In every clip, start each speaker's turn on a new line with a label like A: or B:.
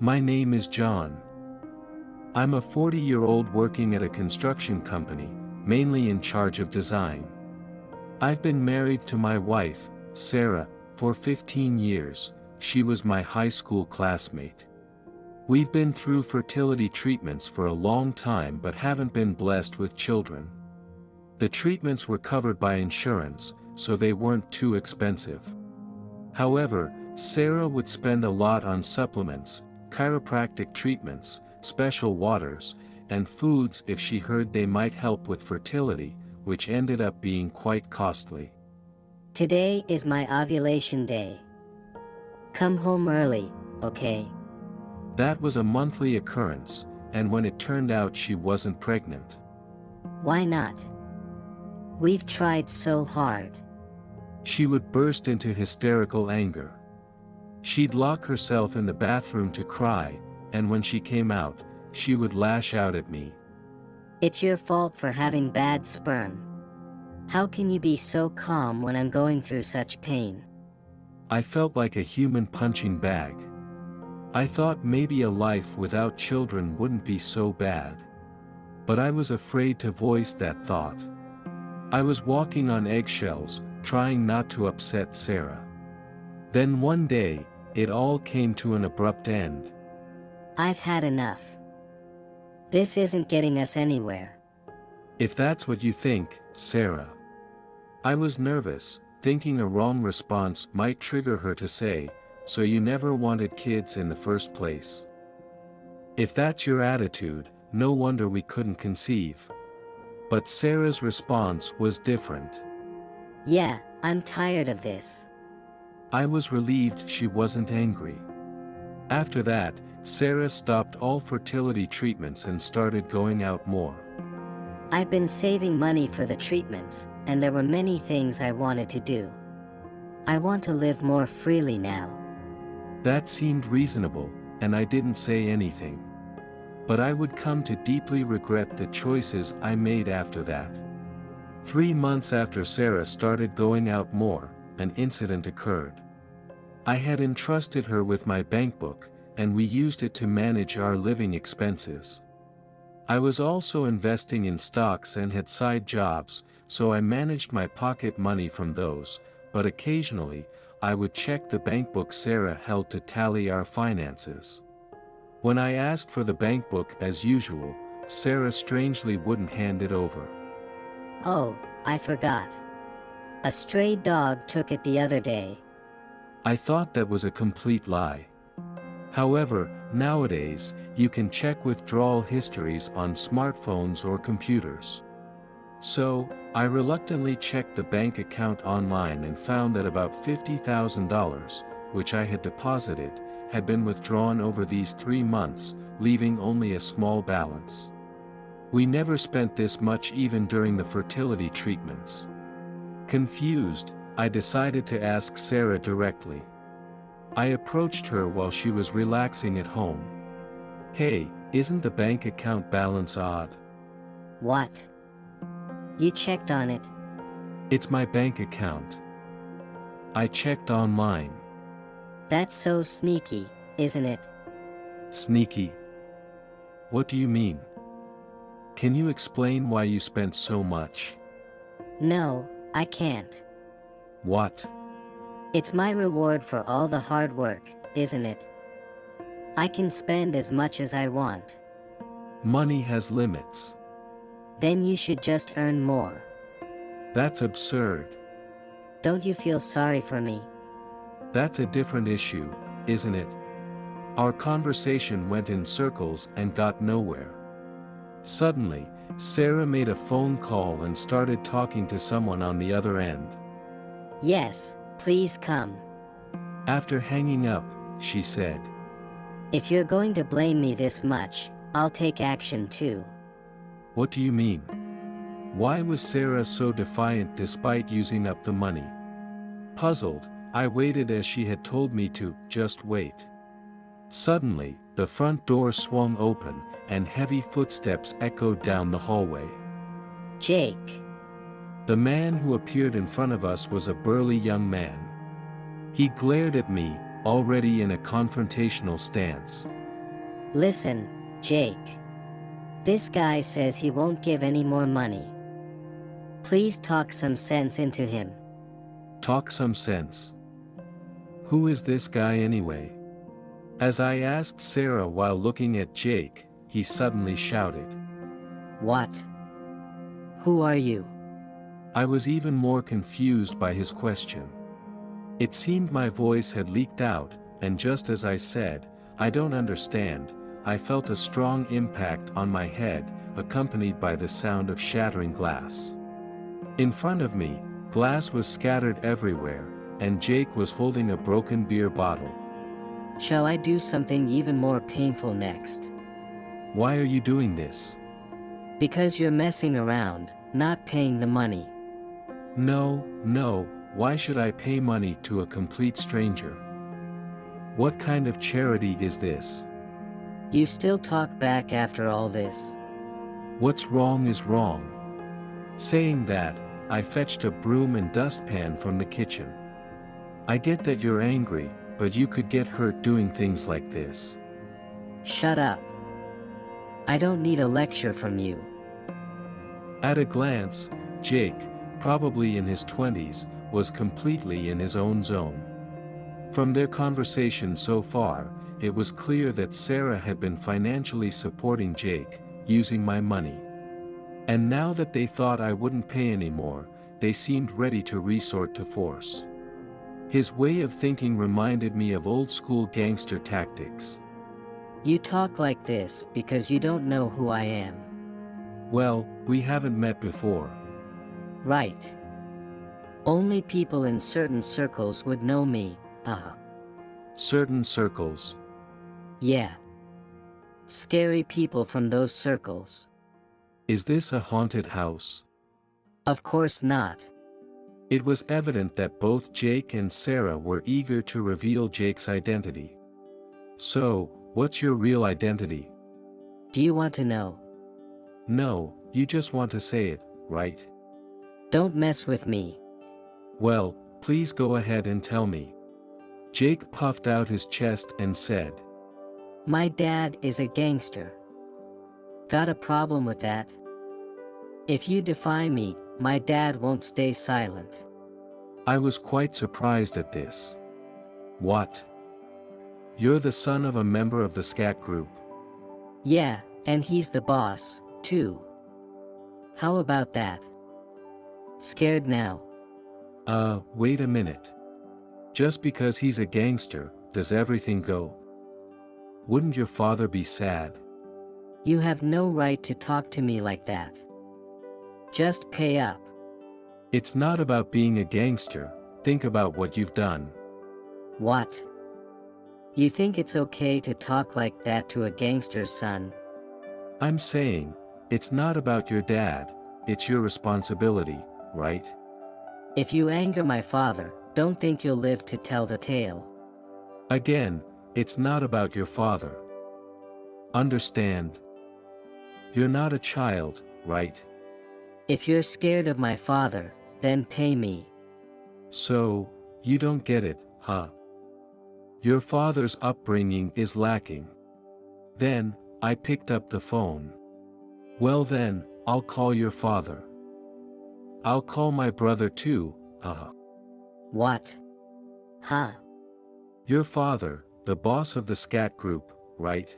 A: My name is John. I'm a 40-year-old working at a construction company, mainly in charge of design. I've been married to my wife, Sarah, for 15 years. She was my high school classmate. We've been through fertility treatments for a long time but haven't been blessed with children. The treatments were covered by insurance, so they weren't too expensive. However, Sarah would spend a lot on supplements, chiropractic treatments, special waters, and foods if she heard they might help with fertility, which ended up being quite costly.
B: Today is my ovulation day. Come home early, okay?
A: That was a monthly occurrence, and when it turned out she wasn't pregnant.
B: Why not? We've tried so hard.
A: She would burst into hysterical anger. She'd lock herself in the bathroom to cry, and when she came out, she would lash out at me.
B: It's your fault for having bad sperm. How can you be so calm when I'm going through such pain?
A: I felt like a human punching bag. I thought maybe a life without children wouldn't be so bad. But I was afraid to voice that thought. I was walking on eggshells, trying not to upset Sarah. Then one day, it all came to an abrupt end.
B: I've had enough. This isn't getting us anywhere.
A: If that's what you think, Sarah. I was nervous, thinking a wrong response might trigger her to say, "So you never wanted kids in the first place?" If that's your attitude, no wonder we couldn't conceive. But Sarah's response was different.
B: Yeah, I'm tired of this.
A: I was relieved she wasn't angry. After that, Sarah stopped all fertility treatments and started going out more.
B: I've been saving money for the treatments, and there were many things I wanted to do. I want to live more freely now.
A: That seemed reasonable, and I didn't say anything. But I would come to deeply regret the choices I made after that. 3 months after Sarah started going out more, an incident occurred. I had entrusted her with my bank book, and we used it to manage our living expenses. I was also investing in stocks and had side jobs, so I managed my pocket money from those, but occasionally, I would check the bank book Sarah held to tally our finances. When I asked for the bank book as usual, Sarah strangely wouldn't hand it over.
B: Oh, I forgot. A stray dog took it the other day.
A: I thought that was a complete lie. However, nowadays, you can check withdrawal histories on smartphones or computers. So, I reluctantly checked the bank account online and found that about $50,000, which I had deposited, had been withdrawn over these 3 months, leaving only a small balance. We never spent this much even during the fertility treatments. Confused, I decided to ask Sarah directly. I approached her while she was relaxing at home. "Hey, isn't the bank account balance odd?"
B: What? You checked on it?
A: "It's my bank account. I checked online."
B: That's so sneaky, isn't it?
A: "Sneaky? What do you mean? Can you explain why you spent so much?"
B: No, I can't.
A: "What?"
B: It's my reward for all the hard work, isn't it? I can spend as much as I want.
A: "Money has limits."
B: Then you should just earn more.
A: "That's absurd."
B: Don't you feel sorry for me?
A: "That's a different issue, isn't it?" Our conversation went in circles and got nowhere. Suddenly, Sarah made a phone call and started talking to someone on the other end.
B: Yes, please come.
A: After hanging up, she said,
B: If you're going to blame me this much, I'll take action too.
A: "What do you mean?" Why was Sarah so defiant despite using up the money? Puzzled, I waited as she had told me to, just wait. Suddenly, the front door swung open, and heavy footsteps echoed down the hallway.
B: Jake.
A: The man who appeared in front of us was a burly young man. He glared at me, already in a confrontational stance.
B: Listen, Jake. This guy says he won't give any more money. Please talk some sense into him.
A: Talk some sense. Who is this guy anyway? As I asked Sarah while looking at Jake, he suddenly shouted.
B: What? Who are you?
A: I was even more confused by his question. It seemed my voice had leaked out, and just as I said, "I don't understand," I felt a strong impact on my head, accompanied by the sound of shattering glass. In front of me, glass was scattered everywhere, and Jake was holding a broken beer bottle.
B: Shall I do something even more painful next?
A: Why are you doing this?
B: Because you're messing around, not paying the money.
A: No, why should I pay money to a complete stranger? What kind of charity is this?
B: You still talk back after all this?
A: What's wrong is wrong. Saying that, I fetched a broom and dustpan from the kitchen. I get that you're angry, but you could get hurt doing things like this.
B: Shut up. I don't need a lecture from you.
A: At a glance, Jake, probably in his 20s, was completely in his own zone. From their conversation so far, it was clear that Sarah had been financially supporting Jake, using my money. And now that they thought I wouldn't pay anymore, they seemed ready to resort to force. His way of thinking reminded me of old-school gangster tactics.
B: You talk like this because you don't know who I am.
A: Well, we haven't met before.
B: Right. Only people in certain circles would know me,
A: Certain circles.
B: Yeah. Scary people from those circles.
A: Is this a haunted house?
B: Of course not.
A: It was evident that both Jake and Sarah were eager to reveal Jake's identity. So, what's your real identity?
B: Do you want to know?
A: No, you just want to say it, right?
B: Don't mess with me.
A: Well, please go ahead and tell me. Jake puffed out his chest and said,
B: My dad is a gangster. Got a problem with that? If you defy me, my dad won't stay silent.
A: I was quite surprised at this. What? You're the son of a member of the scat group?
B: Yeah, and he's the boss, too. How about that? Scared now?
A: Wait a minute. Just because he's a gangster, does everything go? Wouldn't your father be sad?
B: You have no right to talk to me like that. Just pay up.
A: It's not about being a gangster, think about what you've done.
B: What? You think it's okay to talk like that to a gangster's son?
A: I'm saying, it's not about your dad, it's your responsibility, right?
B: If you anger my father, don't think you'll live to tell the tale.
A: Again, it's not about your father. Understand? You're not a child, right?
B: If you're scared of my father, then pay me.
A: So, you don't get it, huh? Your father's upbringing is lacking. Then, I picked up the phone. Well then, I'll call your father. I'll call my brother too,
B: What? Huh?
A: Your father, the boss of the scat group, right?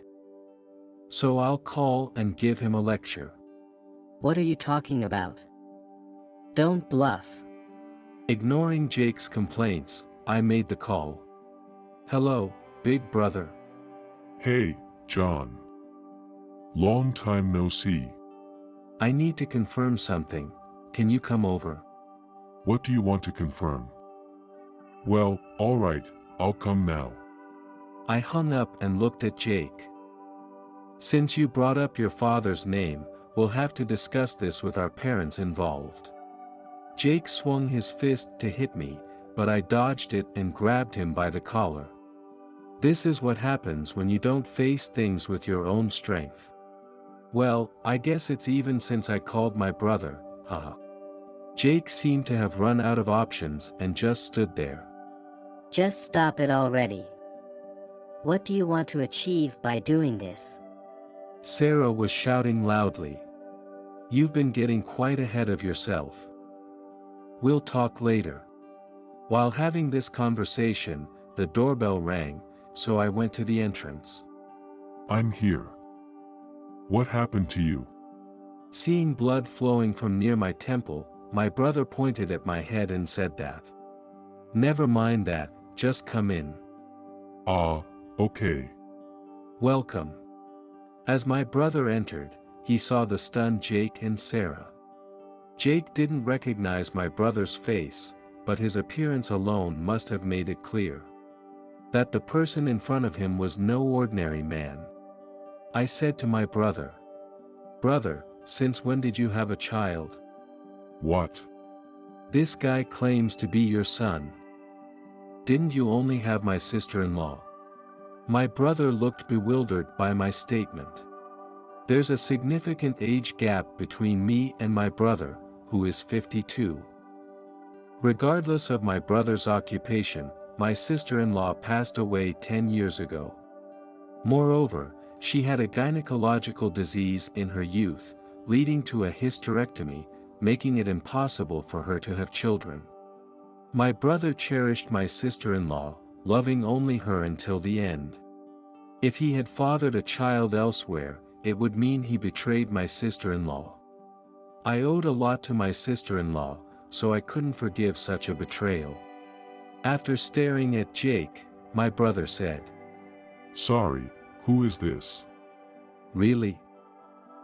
A: So I'll call and give him a lecture.
B: What are you talking about? Don't bluff.
A: Ignoring Jake's complaints, I made the call. Hello, big brother.
C: Hey, John. Long time no see.
A: I need to confirm something. Can you come over?
C: What do you want to confirm? Well, alright, I'll come now.
A: I hung up and looked at Jake. Since you brought up your father's name, we'll have to discuss this with our parents involved. Jake swung his fist to hit me, but I dodged it and grabbed him by the collar. This is what happens when you don't face things with your own strength. Well, I guess it's even since I called my brother, haha. Jake seemed to have run out of options and just stood there.
B: Just stop it already. What do you want to achieve by doing this?
A: Sarah was shouting loudly. You've been getting quite ahead of yourself. We'll talk later. While having this conversation, the doorbell rang, so I went to the entrance.
C: I'm here. What happened to you?
A: Seeing blood flowing from near my temple, my brother pointed at my head and said that. Never mind that, just come in.
C: Ah, okay.
A: Welcome. As my brother entered, he saw the stunned Jake and Sarah. Jake didn't recognize my brother's face, but his appearance alone must have made it clear that the person in front of him was no ordinary man. I said to my brother, "Brother, since when did you have a child?"
C: What?
A: "This guy claims to be your son. Didn't you only have my sister-in-law?" My brother looked bewildered by my statement. There's a significant age gap between me and my brother, who is 52. Regardless of my brother's occupation, my sister-in-law passed away 10 years ago. Moreover, she had a gynecological disease in her youth, leading to a hysterectomy, making it impossible for her to have children. My brother cherished my sister-in-law, loving only her until the end. If he had fathered a child elsewhere, it would mean he betrayed my sister-in-law. I owed a lot to my sister-in-law, so I couldn't forgive such a betrayal. After staring at Jake, my brother said,
C: Sorry, who is this?
A: "Really?"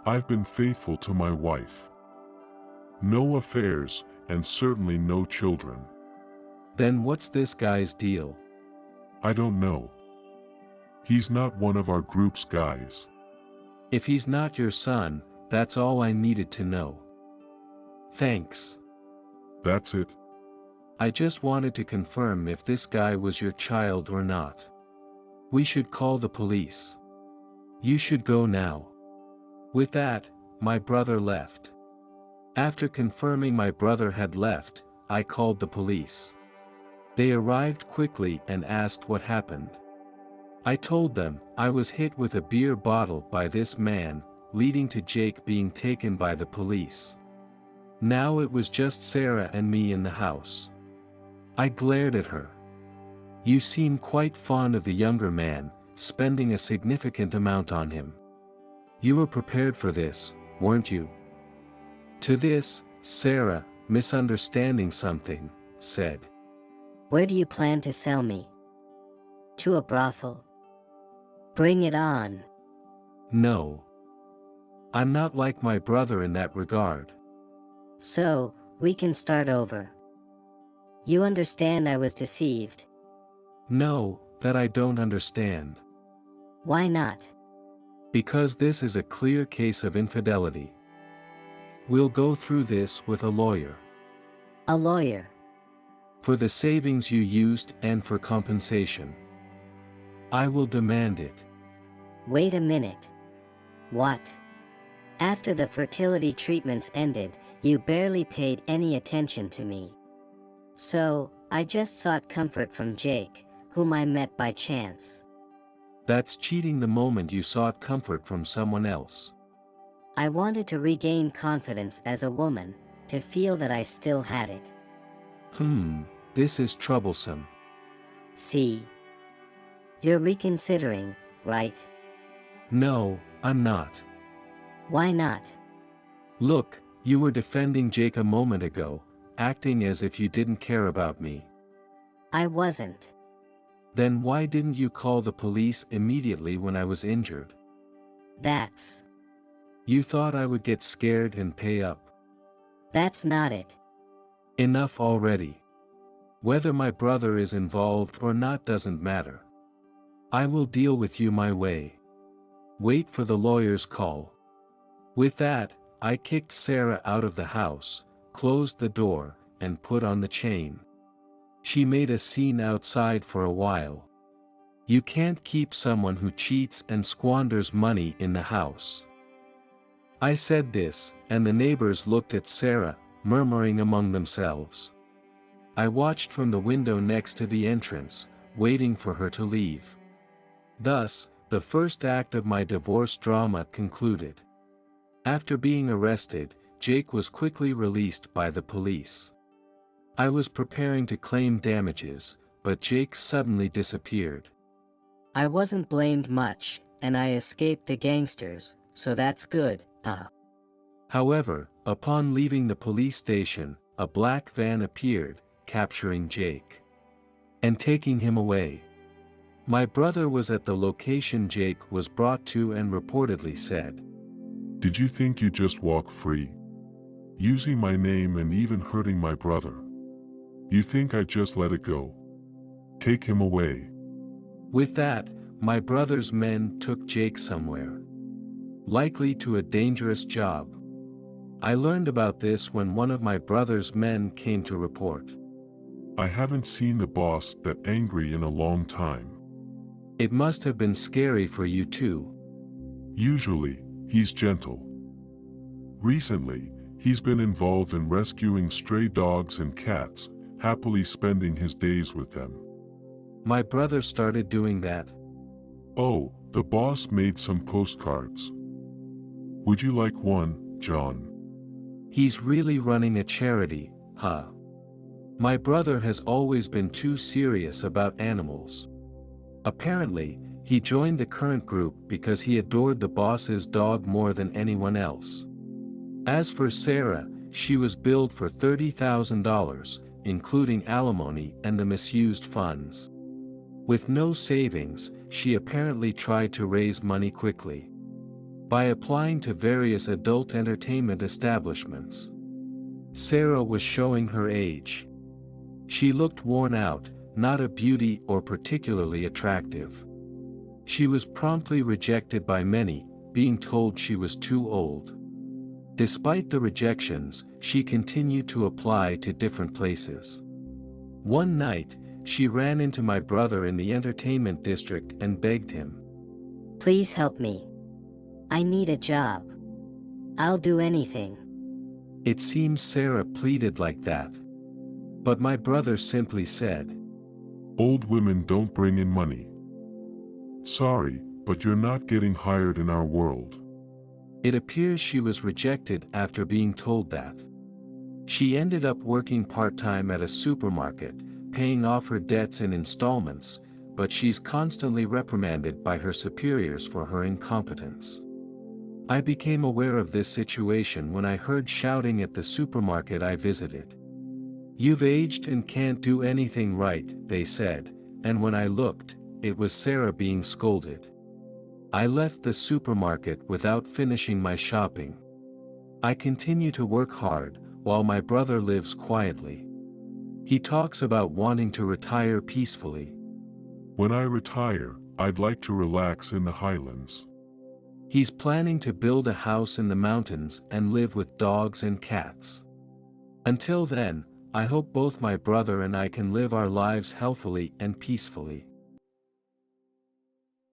C: I've been faithful to my wife. No affairs, and certainly no children.
A: "Then what's this guy's deal?"
C: I don't know. He's not one of our group's guys.
A: "If he's not your son, that's all I needed to know. Thanks.
C: That's it?
A: I just wanted to confirm if this guy was your child or not. We should call the police. You should go now." With that, my brother left. After confirming my brother had left, I called the police. They arrived quickly and asked what happened. I told them I was hit with a beer bottle by this man, leading to Jake being taken by the police. Now it was just Sarah and me in the house. I glared at her. "You seem quite fond of the younger man, spending a significant amount on him. You were prepared for this, weren't you?" To this, Sarah, misunderstanding something, said,
B: Where do you plan to sell me? To a brothel? Bring it on.
A: "No. I'm not like my brother in that regard."
B: So, we can start over. You understand I was deceived.
A: "No, that I don't understand.
B: Why not?
A: Because this is a clear case of infidelity. We'll go through this with a lawyer.
B: A lawyer.
A: For the savings you used and for compensation. I will demand it."
B: Wait a minute. What? After the fertility treatments ended, you barely paid any attention to me. So, I just sought comfort from Jake, whom I met by chance.
A: That's cheating the moment you sought comfort from someone else.
B: I wanted to regain confidence as a woman, to feel that I still had it.
A: This is troublesome.
B: See? You're reconsidering, right?
A: No, I'm not.
B: Why not?
A: Look, you were defending Jake a moment ago, acting as if you didn't care about me.
B: I wasn't.
A: Then why didn't you call the police immediately when I was injured?
B: That's
A: You thought I would get scared and pay up.
B: not it.
A: Enough already. Whether my brother is involved or not doesn't matter. I will deal with you my way. Wait for the lawyer's call. With that, I kicked Sarah out of the house, closed the door, and put on the chain. She made a scene outside for a while. You can't keep someone who cheats and squanders money in the house. I said this, and the neighbors looked at Sarah, murmuring among themselves. I watched from the window next to the entrance, waiting for her to leave. Thus, the first act of my divorce drama concluded. After being arrested, Jake was quickly released by the police. I was preparing to claim damages, but Jake suddenly disappeared.
B: I wasn't blamed much, and I escaped the gangsters, so that's good,
A: However, upon leaving the police station, a black van appeared, capturing Jake and taking him away. My brother was at the location Jake was brought to and reportedly said,
C: Did you think you just walk free? Using my name and even hurting my brother. You think I just let it go? Take him away.
A: With that, my brother's men took Jake somewhere. Likely to a dangerous job. I learned about this when one of my brother's men came to report.
C: I haven't seen the boss that angry in a long time.
A: It must have been scary for you too.
C: Usually, he's gentle. Recently, he's been involved in rescuing stray dogs and cats, happily spending his days with them.
A: My brother started doing that.
C: Oh, the boss made some postcards. Would you like one, John?
A: He's really running a charity, huh? My brother has always been too serious about animals. Apparently, he joined the current group because he adored the boss's dog more than anyone else. As for Sarah, she was billed for $30,000, including alimony and the misused funds. With no savings, she apparently tried to raise money quickly by applying to various adult entertainment establishments. Sarah was showing her age. She looked worn out, not a beauty or particularly attractive. She was promptly rejected by many, being told she was too old. Despite the rejections, she continued to apply to different places. One night, she ran into my brother in the entertainment district and begged him.
B: Please help me. I need a job. I'll do anything.
A: It seems Sarah pleaded like that. But my brother simply said,
C: Old women don't bring in money. Sorry, but you're not getting hired in our world.
A: It appears she was rejected after being told that. She ended up working part-time at a supermarket, paying off her debts in installments, but she's constantly reprimanded by her superiors for her incompetence. I became aware of this situation when I heard shouting at the supermarket I visited. You've aged and can't do anything right, they said, and when I looked, it was Sarah being scolded. I left the supermarket without finishing my shopping. I continue to work hard, while my brother lives quietly. He talks about wanting to retire peacefully.
C: When I retire, I'd like to relax in the highlands.
A: He's planning to build a house in the mountains and live with dogs and cats. Until then, I hope both my brother and I can live our lives healthily and peacefully.